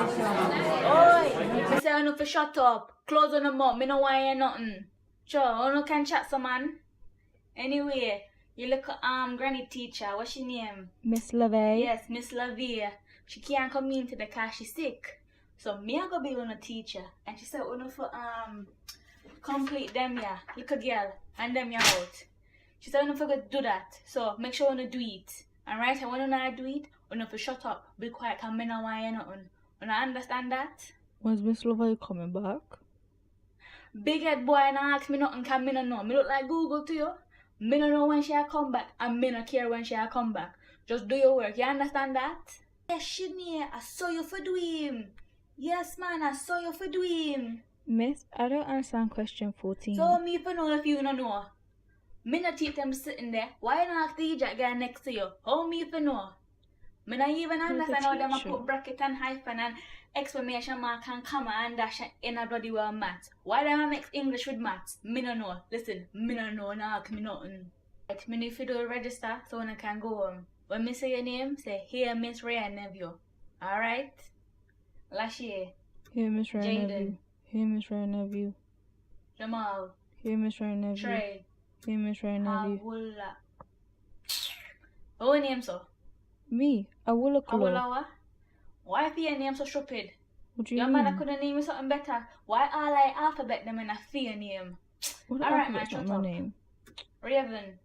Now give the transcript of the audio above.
Oi, me say you for shut up. Close on the mouth. Me no want hear nothing. Sure, you can chat some man. Anyway, you look granny teacher. What's she name? Miss LaVey. Yes, Miss LaVey. She can't come in today because she's sick. So me I go be on a teacher, and she said you for complete them yeah, little girl, and them yeah out. She said you for go do that. So make sure you do it. Alright, and when you not do it, you for shut up, be quiet, and me no want hear nothing. You understand that? Was Miss LaVey coming back? Big head boy and ask me nothing can me no know. Me look like Google to you. Me no know when she'll come back, and me no care when she'll come back. Just do your work, you understand that? Yes, Shini, I saw you for do him. Yes, man, I saw you for do him. Miss, I don't understand question 14. So me for know if you no know. Me no teach them sitting there. Why not ask the idiot guy next to you? How me for know? Me not even understand how them a put bracket and hyphen and exclamation mark and comma and dash in a bloody well maths. Why them a mix English with maths? Me no know. Listen, me no know, nah, ask me nothing. Right, me need to do a register so when I can go home. When me say your name, say, here Miss Ray and Nephew. Alright? Lashie. Here, Miss Ray Jaden. Nephew. Here, Miss Ray Nephew. Jamal. Here, Miss Ray Nephew. Trey. Here, Miss Ray Nephew. Awula. What your name so? Me, Awula Kolo. Awulawa? Why is your name so stupid? What do you Your mean? mother couldn't name you something better. Why all I alphabet them in a fear name? What Alright, alphabet's man, not shut my up. name? Raven.